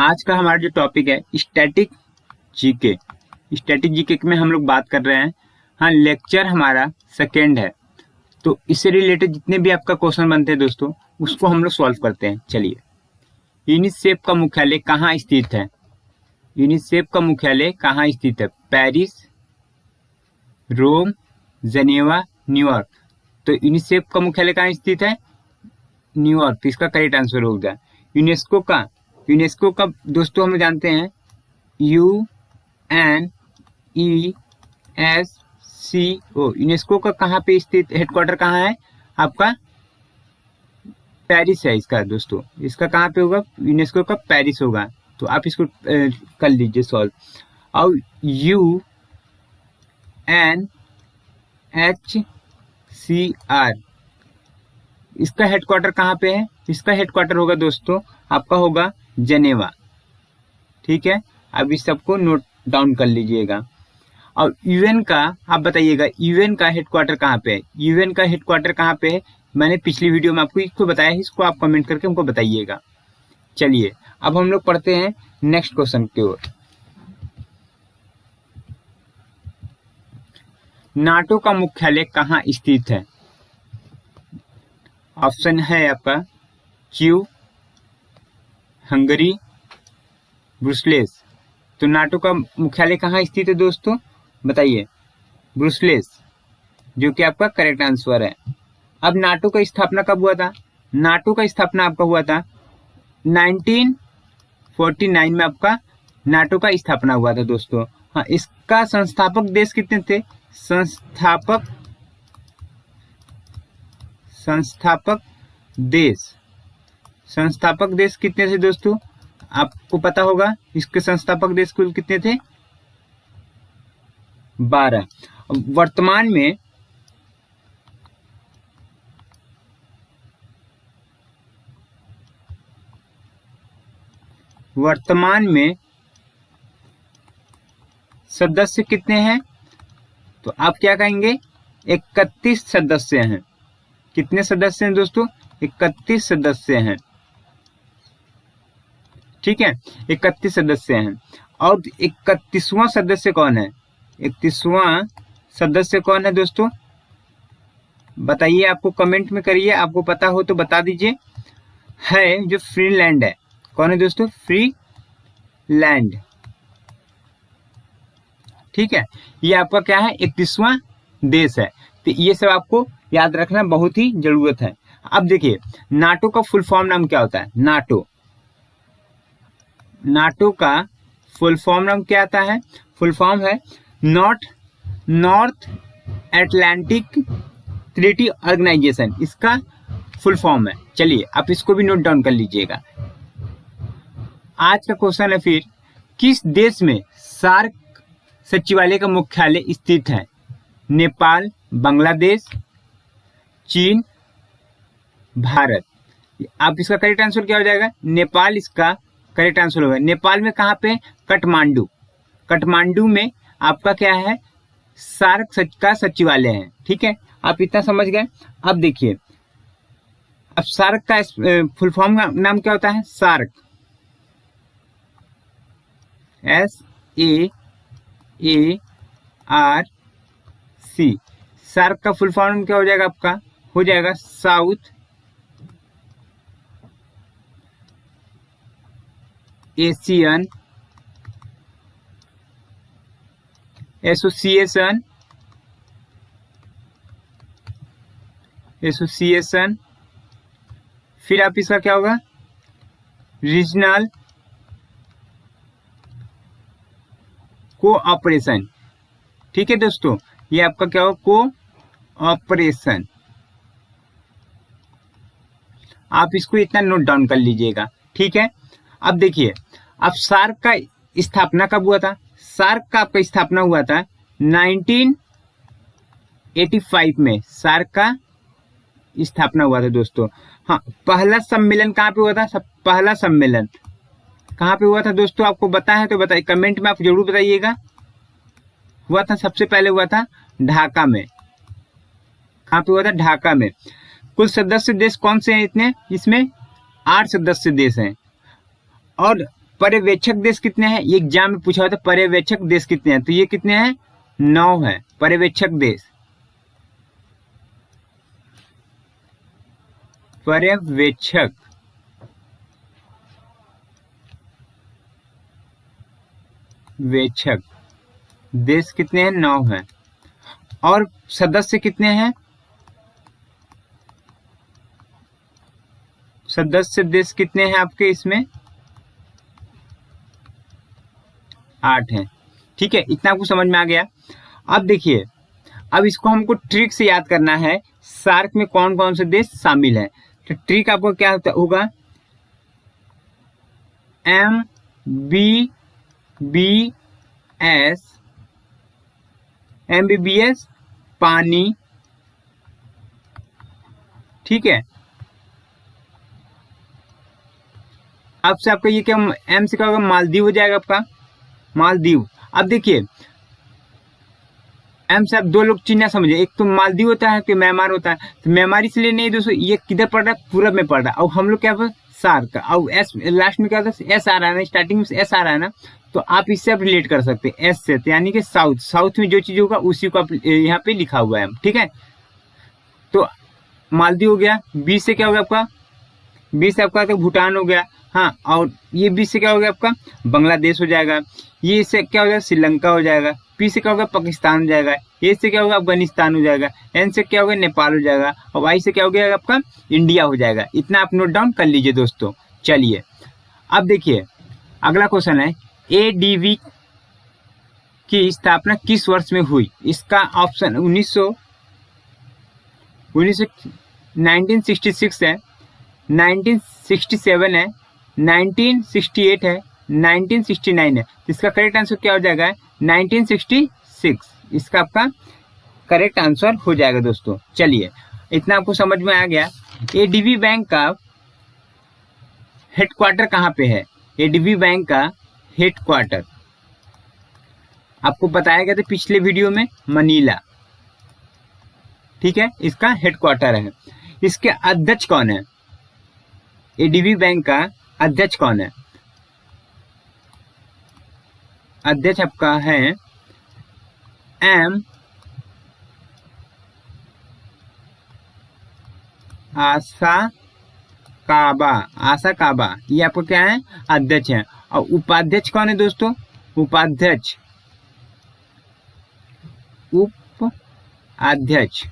आज का हमारा जो टॉपिक है स्टैटिक जीके। स्टैटिक जीके में हम लोग बात कर रहे हैं। हाँ, लेक्चर हमारा सेकेंड है, तो इससे रिलेटेड जितने भी आपका क्वेश्चन बनते हैं दोस्तों, उसको हम लोग सॉल्व करते हैं। चलिए, यूनिसेफ का मुख्यालय कहाँ स्थित है? यूनिसेफ का मुख्यालय कहाँ स्थित है? पेरिस, रोम, जेनेवा, न्यूयॉर्क। तो यूनिसेफ का मुख्यालय कहाँ स्थित है? न्यूयॉर्क। इसका करेक्ट आंसर होगा। यूनेस्को का दोस्तों हम जानते हैं UNESCO। यूनेस्को का कहाँ पे स्थित हेडक्वार्टर कहाँ है आपका? पेरिस है इसका दोस्तों। इसका कहाँ पे होगा? यूनेस्को का पेरिस होगा। तो आप इसको कर लीजिए सॉल्व। और UNHCR इसका हेडक्वार्टर कहाँ पे है? इसका हेडक्वार्टर होगा दोस्तों आपका होगा जेनेवा। ठीक है, अब इस सबको नोट डाउन कर लीजिएगा। और यूएन का आप बताइएगा, यूएन का हेडक्वार्टर कहाँ पे है? यूएन का हेडक्वार्टर कहाँ पे है? मैंने पिछली वीडियो में आपको इसको बताया है, इसको आप कमेंट करके हमको बताइएगा। चलिए, अब हम लोग पढ़ते हैं नेक्स्ट क्वेश्चन की ओर। नाटो का मुख्यालय कहाँ स्थित है? ऑप्शन है आपका कीव, हंगरी, ब्रुसेल्स। तो नाटो का मुख्यालय कहाँ स्थित है दोस्तों? बताइए। ब्रुसेल्स, जो कि आपका करेक्ट आंसर है। अब नाटो का स्थापना कब हुआ था? नाटो का स्थापना आपका हुआ था 1949 में। आपका नाटो का स्थापना हुआ था दोस्तों। हाँ, इसका संस्थापक देश कितने थे? संस्थापक देश कितने थे दोस्तों? आपको पता होगा इसके संस्थापक देश कुल कितने थे? 12। वर्तमान में सदस्य कितने हैं? तो आप क्या कहेंगे? 31 सदस्य हैं। कितने सदस्य हैं दोस्तों? 31 सदस्य हैं। ठीक है, 31 सदस्य हैं। और 31वां सदस्य कौन है? 31वां सदस्य कौन है दोस्तों? बताइए, आपको कमेंट में करिए, आपको पता हो तो बता दीजिए। है जो फिनलैंड है। कौन है दोस्तों? फिनलैंड। ठीक है, ये आपका क्या है? 31वां देश है। तो ये सब आपको याद रखना बहुत ही जरूरत है। अब देखिए, नाटो का फुल फॉर्म नाम क्या होता है? नाटो का फुल फॉर्म नाम क्या आता है? फुल फॉर्म है नॉर्थ अटलांटिक ट्रीटी ऑर्गेनाइजेशन। इसका फुल फॉर्म है। चलिए, आप इसको भी नोट डाउन कर लीजिएगा। आज का क्वेश्चन है फिर, किस देश में सार्क सचिवालय का मुख्यालय स्थित है? नेपाल, बांग्लादेश, चीन, भारत। आप इसका करेक्ट आंसर क्या हो जाएगा? नेपाल इसका करेक्ट आंसर होगा। नेपाल में कहाँ पे? काठमांडू में आपका क्या है? सार्क का सचिवालय है। ठीक है, आप इतना समझ गए। अब देखिए, अब सार्क का फुल फॉर्म का नाम क्या होता है? SAARC, SAARC। सार्क का फुल फॉर्म क्या हो जाएगा आपका? हो जाएगा साउथ एशियन एसोसिएशन। फिर आप इसका क्या होगा? Regional cooperation. ठीक है दोस्तों, ये आपका क्या होगा? कोऑपरेशन। आप इसको इतना नोट डाउन कर लीजिएगा। ठीक है, अब देखिए, अब सार्क का स्थापना कब हुआ था? सार्क का आपका स्थापना हुआ था 1985 में। सार्क का स्थापना हुआ था दोस्तों। हाँ, पहला सम्मेलन कहाँ पे हुआ था? पहला सम्मेलन कहाँ पे हुआ था दोस्तों? आपको पता है तो बताइए, कमेंट में आप जरूर बताइएगा। हुआ था, सबसे पहले हुआ था ढाका में। कहाँ पे हुआ था? ढाका में। कुल सदस्य देश कौन से हैं इतने? इसमें 8 सदस्य देश हैं। और पर्यवेक्षक देश कितने हैं, ये एग्जाम में पूछा होता है पर्यवेक्षक देश कितने हैं, तो ये कितने हैं 9 है पर्यवेक्षक देश। पर्यवेक्षक वेक्षक देश कितने हैं 9 है। और सदस्य कितने हैं, सदस्य देश कितने हैं आपके इसमें 8 हैं। ठीक है, इतना आपको समझ में आ गया। अब देखिए, अब इसको हमको ट्रिक से याद करना है सार्क में कौन कौन से देश शामिल है। तो ट्रिक आपको क्या होगा, MBBS पानी, ठीक है। अब से आपका ये क्या एम से क्या होगा, मालदीव हो जाएगा आपका, मालदीव। अब देखिए एम से आप दो लोग चिन्ह समझे, एक तो मालदीव होता है, तो म्यांमार होता है। तो म्यांमार इसलिए नहीं दोस्तों, ये किधर पड़ रहा है, पूरब में पड़ रहा है। और हम लोग क्या सार्क, और एस लास्ट में क्या होता है, एस आ रहा है ना, स्टार्टिंग में एस आ रहा है ना, तो आप इससे आप रिलेट कर सकते हैं एस से, तो यानी कि साउथ, साउथ में जो चीज होगा उसी को आप यहाँ पे लिखा हुआ है, ठीक है। तो मालदीव हो गया। बी से क्या होगा आपका, बी से आपका तो भूटान हो गया, हाँ। और ये बी से क्या हो गया आपका, बांग्लादेश हो जाएगा। ये इससे क्या हो जाएगा, श्रीलंका हो जाएगा। पी से क्या होगा, पाकिस्तान हो जाएगा। ए से क्या होगा, अफगानिस्तान हो जाएगा। एन से क्या होगा, नेपाल हो जाएगा। और वाई से क्या हो गया आपका, इंडिया हो जाएगा। इतना आप नोट डाउन कर लीजिए दोस्तों। चलिए अब देखिए अगला क्वेश्चन है, एडीबी की स्थापना किस वर्ष में हुई। इसका ऑप्शन 1966 है, 1967 है, 1968 है, 1969 है। इसका करेक्ट आंसर क्या हो जाएगा, 1966। इसका आपका करेक्ट आंसर हो जाएगा दोस्तों। चलिए इतना आपको समझ में आ गया। एडीबी बैंक का हेडक्वार्टर कहाँ पे है, एडीबी बैंक का हेडक्वार्टर आपको बताया गया था पिछले वीडियो में, मनीला, ठीक है, इसका हेडक्वार्टर है। इसके अध्यक्ष कौन है, एडीबी बैंक का अध्यक्ष कौन है, अध्यक्ष आपका है एम आशा काबा, आशा काबा, ये आपको क्या है, अध्यक्ष है। और उपाध्यक्ष कौन है दोस्तों, उपाध्यक्ष, उपाध्यक्ष,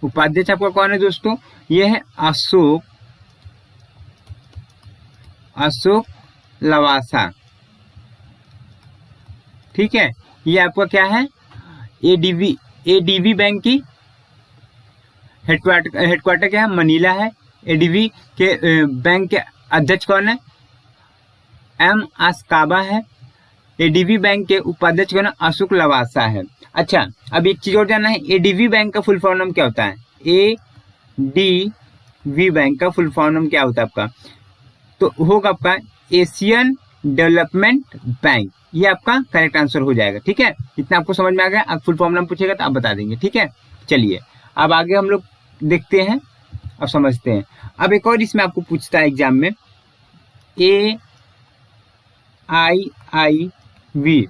उपाध्यक्ष आपका कौन है दोस्तों, ये है अशोक, अशोक लवासा, ठीक है। ये आपका क्या है, एडीबी बैंक की हेडक्वार्टर क्या है, मनीला है। एडीबी के बैंक के अध्यक्ष कौन है, एम आस्काबा है। एडीबी बैंक के उपाध्यक्ष कौन है, अशोक लवासा है। अच्छा अब एक चीज और जानना है, एडीबी बैंक का फुल फॉर्म नाम क्या होता है, एडीबी बैंक का फुल फॉर्म नाम क्या होता है आपका, तो होगा आपका एशियन डेवलपमेंट बैंक। ये आपका करेक्ट आंसर हो जाएगा, ठीक है। इतना आपको समझ में आ गया। अब फुल फॉर्म नाम पूछेगा तो आप बता देंगे, ठीक है। चलिए अब आगे हम लोग देखते हैं और समझते हैं। अब एक और इसमें आपको पूछता है एग्जाम में, AIIB,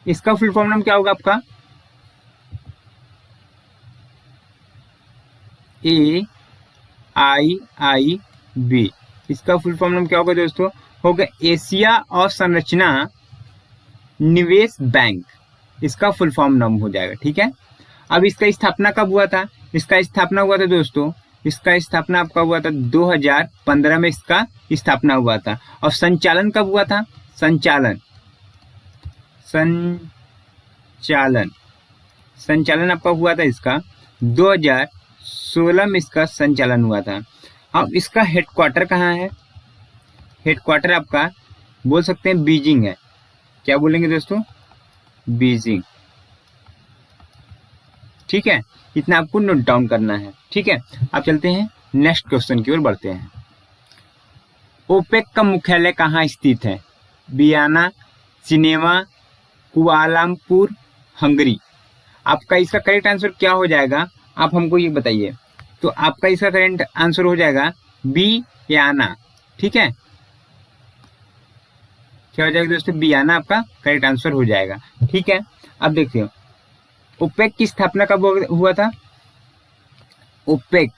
इसका फुल फॉर्म नाम क्या होगा आपका, AIIB, इसका फुल फॉर्म नाम क्या होगा दोस्तों, होगा एशिया और संरचना निवेश बैंक, इसका फुल फॉर्म नाम हो जाएगा, ठीक है। अब इसका स्थापना कब हुआ था, इसका स्थापना हुआ था दोस्तों, इसका स्थापना आपका हुआ था 2015 में इसका स्थापना हुआ था। और संचालन कब हुआ था, संचालन आपका हुआ था इसका 2016 में इसका संचालन हुआ था। अब इसका हेडक्वार्टर कहाँ है, हेडक्वार्टर आपका बोल सकते हैं बीजिंग है। क्या बोलेंगे दोस्तों, बीजिंग, ठीक है। इतना आपको नोट डाउन करना है, ठीक है। आप चलते हैं नेक्स्ट क्वेश्चन की ओर बढ़ते हैं। ओपेक का मुख्यालय कहाँ स्थित है, वियना, जिनेवा, कुआलालंपुर, हंगरी। आपका इसका करेक्ट आंसर क्या हो जाएगा, आप हमको ये बताइए। तो आपका इसका करेक्ट आंसर हो जाएगा वियना, ठीक है। क्या हो जाएगा दोस्तों, बी आना आपका करेक्ट आंसर हो जाएगा। ठीक है, अब देखते हो ओपेक की स्थापना कब हुआ था। ओपेक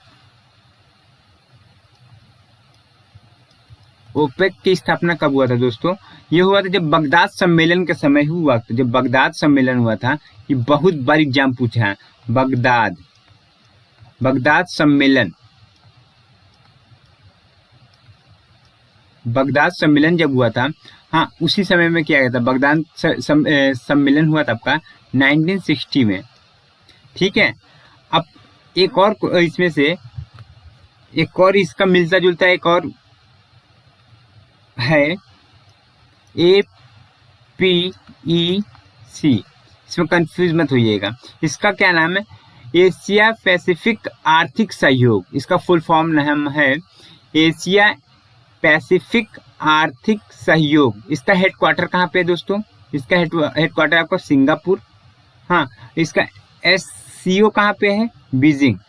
की स्थापना कब हुआ था दोस्तों, ये हुआ था जब बगदाद सम्मेलन के समय हुआ था। जब बगदाद सम्मेलन हुआ था, ये बहुत बार एग्जाम पूछा है, बगदाद सम्मेलन जब हुआ था, हाँ उसी समय में किया गया था। बगदाद सम्मेलन हुआ था आपका 1960 में। ठीक है, अब एक और इसमें से एक और इसका मिलता जुलता एक और है APEC, इसमें कंफ्यूज मत होइएगा। इसका क्या नाम है, एशिया पैसिफिक आर्थिक सहयोग। इसका फुल फॉर्म नाम है एशिया पैसिफिक आर्थिक सहयोग। इसका हेडक्वार्टर कहाँ पे है दोस्तों, इसका हेडक्वार्टर आपका सिंगापुर। हाँ, इसका SCO कहाँ पे है, बीजिंग।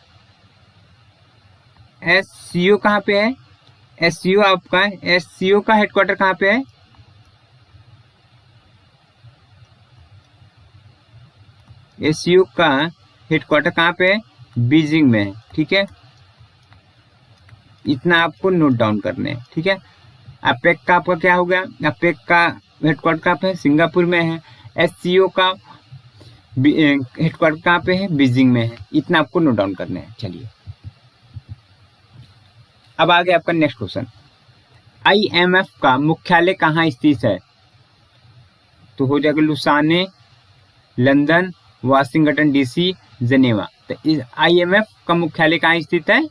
SCO कहाँ पे है, SCO आपका SCO का हेडक्वार्टर कहाँ पे है, SCO का हेडक्वार्टर कहाँ पे है, बीजिंग में है। ठीक है, इतना आपको नोट डाउन करने हैं। ठीक है, अपेक का आपका क्या हो गया, अपेक का हेडक्वार्टर कहाँ पे है, सिंगापुर में है। SCO का हेडक्वार्टर कहाँ पे है, बीजिंग में है। इतना आपको नोट डाउन करने हैं। चलिए अब आगे आपका नेक्स्ट क्वेश्चन, IMF का मुख्यालय कहाँ स्थित है। तो हो जाएगा लुसाने, लंदन, वाशिंगटन DC, जनेवा। तो इस IMF का मुख्यालय कहाँ स्थित है,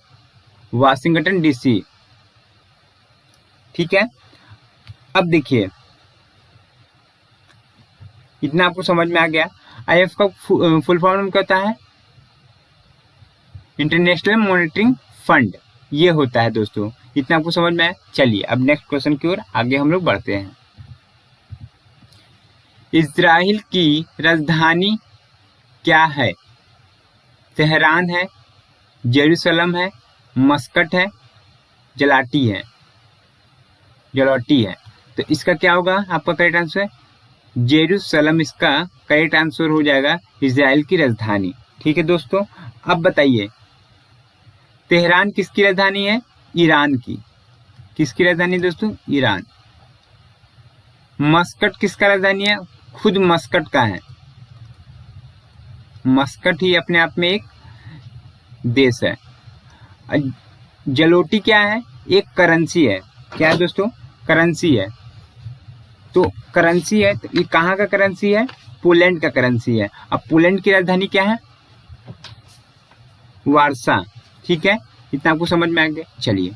वाशिंगटन DC। ठीक है, अब देखिए इतना आपको समझ में आ गया। IMF का फुल फॉर्म क्या होता है, इंटरनेशनल मॉनिटरिंग फंड, ये होता है दोस्तों। इतना आपको समझ में आया। चलिए अब नेक्स्ट क्वेश्चन की ओर आगे हम लोग बढ़ते हैं। इजराइल की राजधानी क्या है, तेहरान है, जेरूसलम है, मस्कट है, जलाटी है। तो इसका क्या होगा आपका करेक्ट आंसर, जेरूसलम इसका करेक्ट आंसर हो जाएगा, इजराइल की राजधानी। ठीक है दोस्तों, अब बताइए तेहरान किसकी राजधानी है, ईरान की। किसकी राजधानी दोस्तों, ईरान। मस्कट किसका राजधानी है, खुद मस्कट का है। मस्कट ही अपने आप में एक देश है। जलोटी क्या है, एक करेंसी है। क्या है दोस्तों, करेंसी है। तो करेंसी है, तो ये कहाँ का करेंसी है, पोलैंड का करेंसी है। अब पोलैंड की राजधानी क्या है, वार्सा। ठीक है, इतना आपको समझ में आ गया। चलिए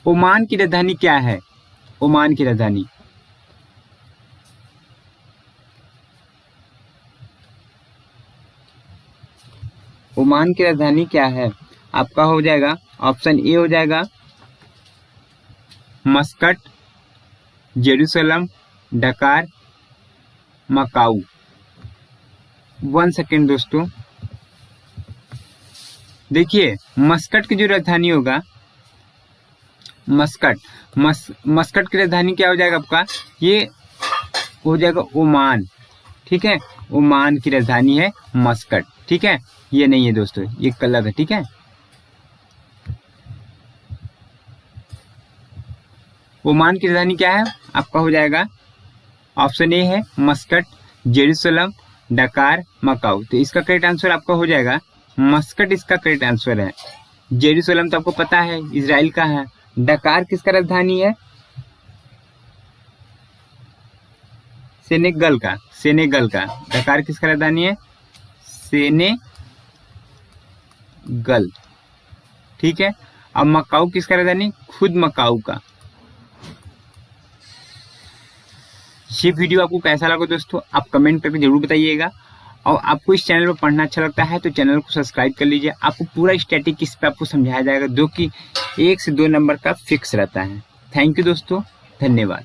ओमान की राजधानी क्या है, ओमान की राजधानी, ओमान की राजधानी क्या है आपका हो जाएगा, ऑप्शन ए हो जाएगा मस्कट, जेरूसलम, डकार, मकाऊ। 1 सेकेंड दोस्तों, देखिए मस्कट की जो राजधानी होगा, मस्कट की राजधानी क्या हो जाएगा आपका, ये हो जाएगा ओमान। ठीक है, ओमान की राजधानी है मस्कट। ठीक है, ये नहीं है दोस्तों, ये गलत है। ठीक है, ओमान की राजधानी क्या है आपका हो जाएगा, ऑप्शन ए है मस्कट, जेरूसलम, डकार, मकाऊ। तो इसका करेक्ट आंसर आपका हो जाएगा मस्कट, इसका करेक्ट आंसर है। जेरूसलम तो आपको पता है इजराइल का है। डकार किसका राजधानी है, सेनेगल का। डकार किसका राजधानी है, सेनेगल। ठीक है, अब मकाऊ किसका राजधानी, खुद मकाऊ का। ये वीडियो आपको कैसा लगा दोस्तों, आप कमेंट करके जरूर बताइएगा। और आपको इस चैनल पर पढ़ना अच्छा लगता है तो चैनल को सब्सक्राइब कर लीजिए। आपको पूरा स्टैटिक इस पे आपको समझाया जाएगा, जो कि 1 से 2 नंबर का फिक्स रहता है। थैंक यू दोस्तों, धन्यवाद।